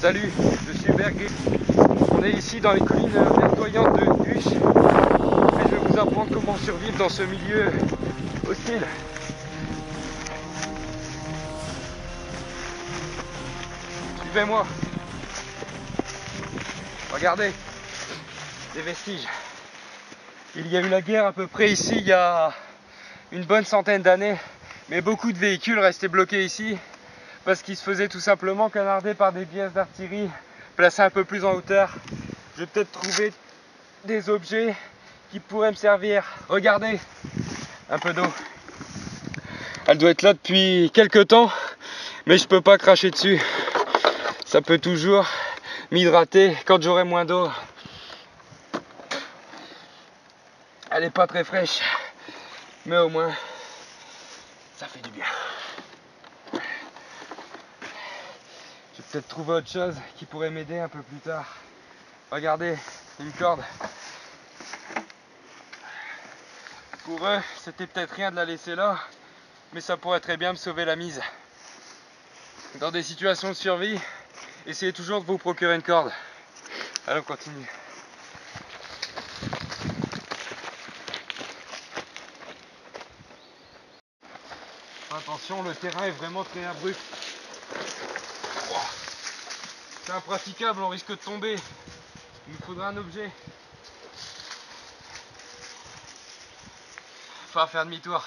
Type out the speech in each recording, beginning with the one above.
Salut, je suis Berguet. On est ici dans les collines verdoyantes de Huche et je vais vous apprendre comment survivre dans ce milieu hostile. Suivez-moi. Regardez, des vestiges. Il y a eu la guerre à peu près ici il y a une bonne centaine d'années, mais beaucoup de véhicules restaient bloqués ici parce qu'ils se faisaient tout simplement canarder par des pièces d'artillerie placées un peu plus en hauteur. Je vais peut-être trouver des objets qui pourraient me servir. Regardez, un peu d'eau. Elle doit être là depuis quelques temps, mais je peux pas cracher dessus. Ça peut toujours m'hydrater quand j'aurai moins d'eau. Elle est pas très fraîche, mais au moins ça fait du bien. Je vais peut-être trouver autre chose qui pourrait m'aider un peu plus tard. Regardez, une corde. Pour eux, c'était peut-être rien de la laisser là, mais ça pourrait très bien me sauver la mise. Dans des situations de survie, essayez toujours de vous procurer une corde. Allez, on continue. Attention, le terrain est vraiment très abrupt. C'est impraticable, on risque de tomber. Il nous faudra un objet. Il va faire demi-tour.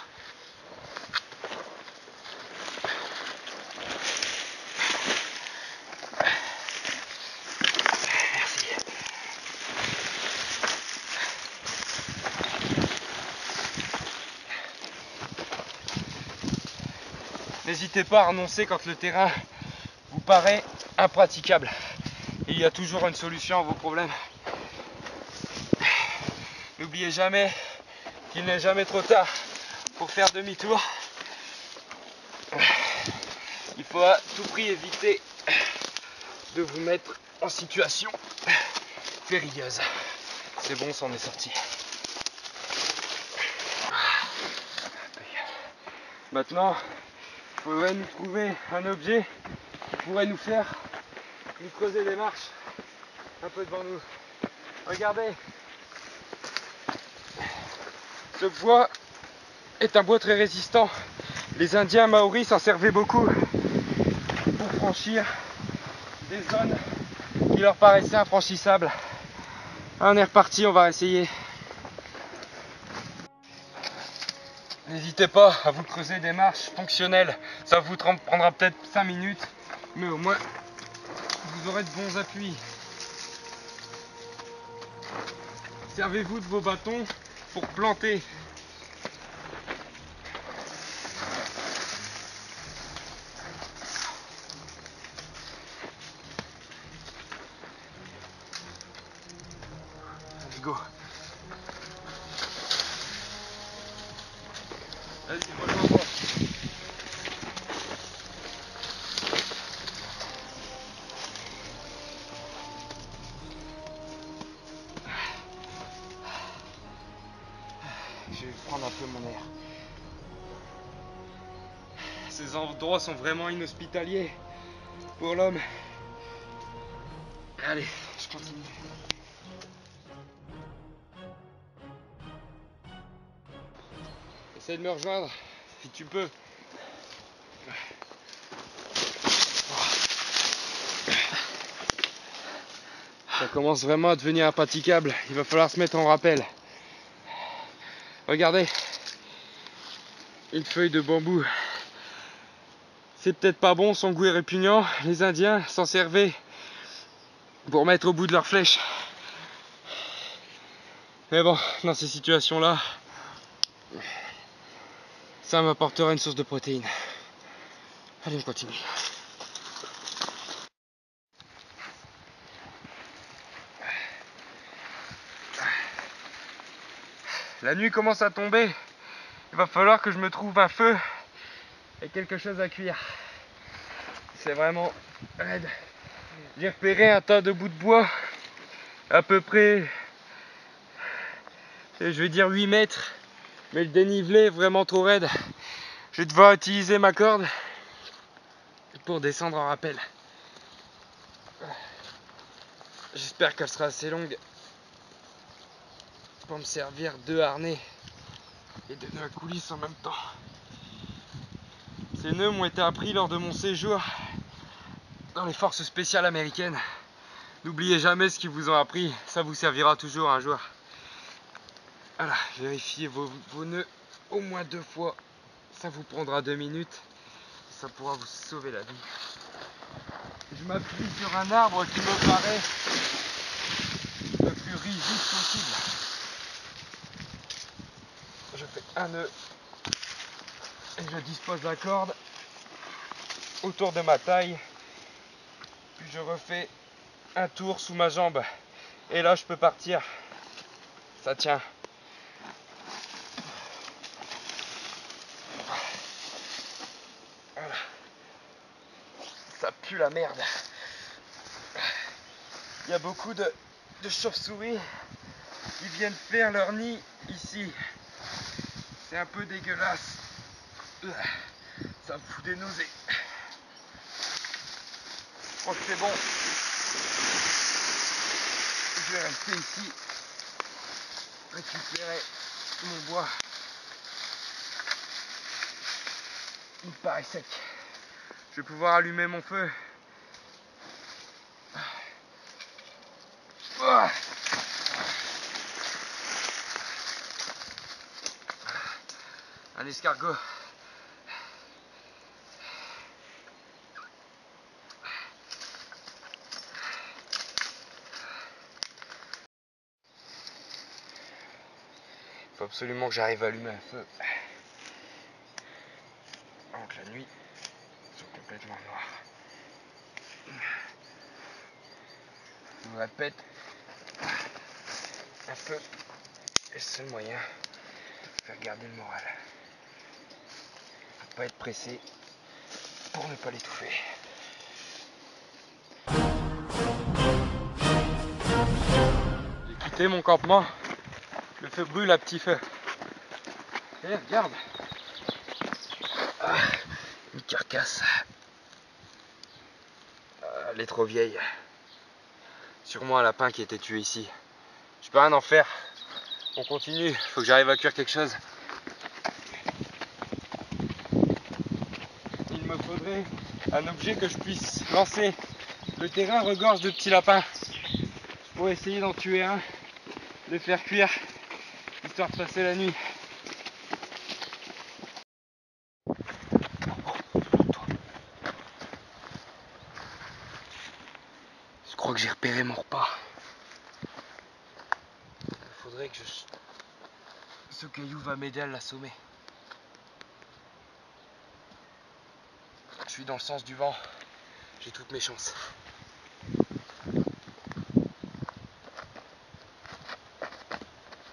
Merci. N'hésitez pas à renoncer quand le terrain vous paraît impraticable. Il y a toujours une solution à vos problèmes. N'oubliez jamais qu'il n'est jamais trop tard pour faire demi-tour. Il faut à tout prix éviter de vous mettre en situation périlleuse. C'est bon, ça en est sorti. Maintenant, il faudrait nous trouver un objet qui pourrait nous faire nous creuser des marches un peu devant nous. Regardez, ce bois est un bois très résistant. Les Indiens maoris s'en servaient beaucoup pour franchir des zones qui leur paraissaient infranchissables. On est reparti, on va essayer. N'hésitez pas à vous creuser des marches fonctionnelles. Ça vous prendra peut-être 5 minutes, mais au moins vous aurez de bons appuis. Servez-vous de vos bâtons pour planter. Allez, go. Vas-y, rejoins-moi. Je vais prendre un peu mon air. Ces endroits sont vraiment inhospitaliers pour l'homme. Allez, je continue. Essaye de me rejoindre si tu peux. Ça commence vraiment à devenir impraticable. Il va falloir se mettre en rappel. Regardez, une feuille de bambou. C'est peut-être pas bon, son goût est répugnant. Les Indiens s'en servaient pour mettre au bout de leurs flèches. Mais bon, dans ces situations-là, ça m'apportera une source de protéines. Allez, on continue. La nuit commence à tomber. Il va falloir que je me trouve un feu et quelque chose à cuire. C'est vraiment raide. J'ai repéré un tas de bouts de bois à peu près, je vais dire 8 mètres, mais le dénivelé est vraiment trop raide. Je vais devoir utiliser ma corde pour descendre en rappel. J'espère qu'elle sera assez longue pour me servir de harnais et de nœud à coulisse en même temps. Ces nœuds m'ont été appris lors de mon séjour dans les forces spéciales américaines. N'oubliez jamais ce qu'ils vous ont appris, ça vous servira toujours un jour. Voilà, vérifiez vos nœuds au moins 2 fois. Ça vous prendra 2 minutes. Ça pourra vous sauver la vie. Je m'appuie sur un arbre qui me paraît le plus rigide possible. Je fais un nœud et je dispose la corde autour de ma taille. Puis je refais un tour sous ma jambe. Et là, je peux partir. Ça tient. Voilà. Ça pue la merde. Il y a beaucoup de chauves-souris qui viennent faire leur nid ici. C'est un peu dégueulasse. Ça me fout des nausées. Je crois que c'est bon. Je vais rester ici, récupérer mon bois. Il me paraît sec. Je vais pouvoir allumer mon feu. Un escargot. Il faut absolument que j'arrive à allumer un feu avant que la nuit soit complètement noire. Je vous répète, un feu est le seul moyen de faire garder le moral. Il ne faut pas être pressé pour ne pas l'étouffer. J'ai quitté mon campement. Le feu brûle à petit feu. Et regarde. Une carcasse. Elle est trop vieille. Sûrement un lapin qui a été tué ici. Je peux rien en faire. On continue. Faut que j'arrive à cuire quelque chose. Il me faudrait un objet que je puisse lancer. Le terrain regorge de petits lapins. Je pourrais essayer d'en tuer un, de le faire cuire, histoire de passer la nuit. Je crois que j'ai repéré mon repas. Il faudrait que ce caillou va m'aider à l'assommer. Je suis dans le sens du vent. J'ai toutes mes chances.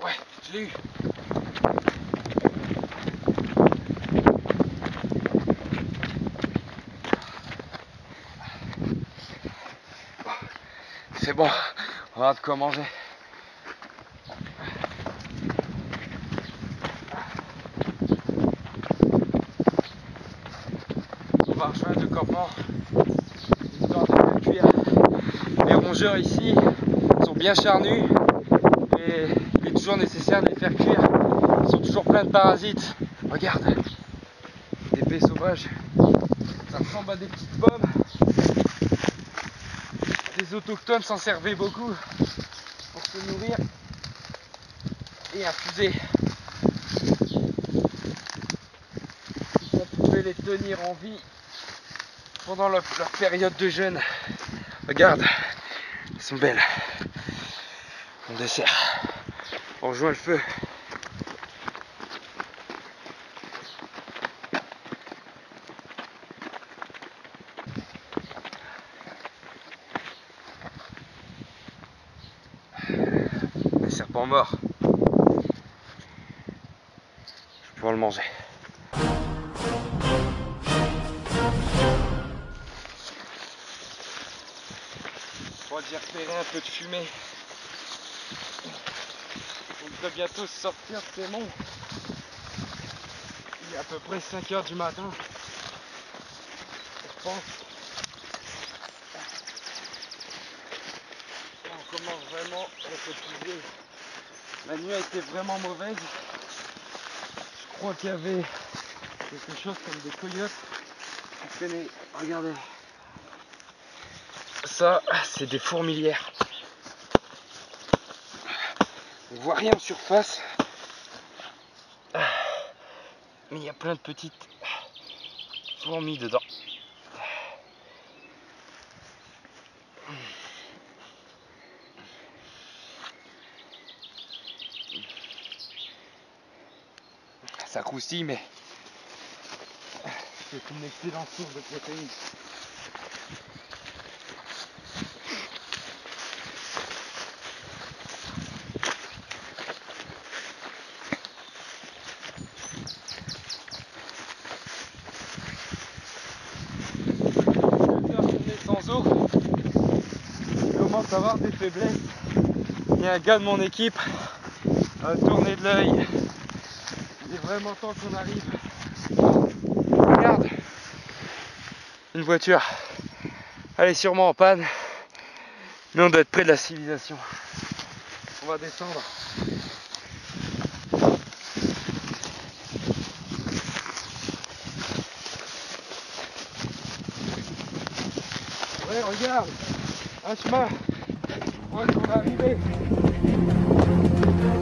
Ouais, je l'ai eu. C'est bon, on va avoir de quoi manger. On va rejoindre le campement. Histoire de faire cuire. Les rongeurs ici sont bien charnus et il est toujours nécessaire de les faire cuire. Ils sont toujours pleins de parasites. Regarde, des baies sauvages. Ça ressemble à des petites pommes. Les autochtones s'en servaient beaucoup pour se nourrir et infuser. Ça pouvait les tenir en vie pendant leur période de jeûne. Regarde, elles sont belles. On dessert. On rejoint le feu. Un serpent mort. Je vais pouvoir le manger. Je crois que j'ai repéré un peu de fumée. On devrait bientôt sortir de ces monts. Il est à peu près 5 h du matin. Je pense. vraiment épuisé. La nuit a été vraiment mauvaise. Je crois qu'il y avait quelque chose comme des coyotes qui traînaient. Regardez. Ça, c'est des fourmilières. On voit rien en surface. Mais il y a plein de petites fourmis dedans. Ça croustille, mais c'est une excellente source de protéines. Sans eau, je commence à avoir des faiblesses. Il y a un gars de mon équipe a tourné de l'œil. Il est vraiment temps qu'on arrive. Regarde, une voiture. Elle est sûrement en panne, mais on doit être près de la civilisation. On va descendre. Ouais, regarde, un chemin. On est arrivé.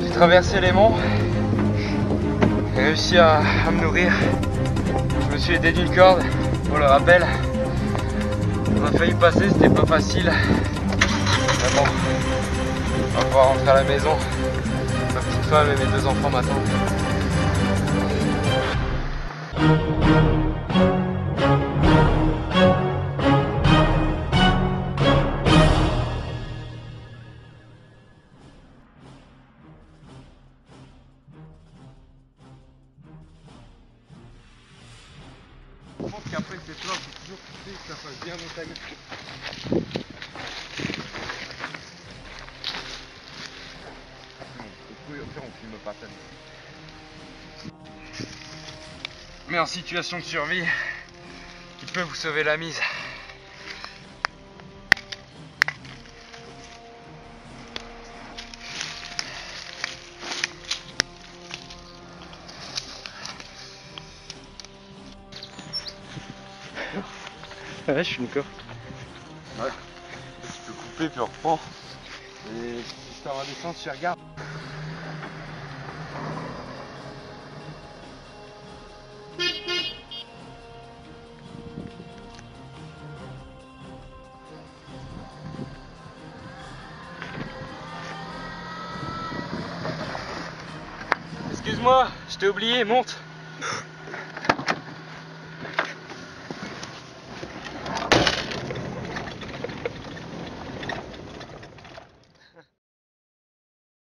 J'ai traversé les monts, j'ai réussi à me nourrir. Je me suis aidé d'une corde, pour le rappel. On a failli passer, c'était pas facile. Mais bon, on va pouvoir rentrer à la maison. Ma petite femme et mes 2 enfants m'attendent. Je pense qu'après ces plans, il faut toujours pousser que ça fasse bien montagne. On filme pas tellement. Mais en situation de survie, il peut vous sauver la mise. Ouais, je suis d'accord. Ouais. Tu peux couper puis on reprend. Et juste avant de descendre, tu regardes. Excuse-moi, je t'ai oublié, monte.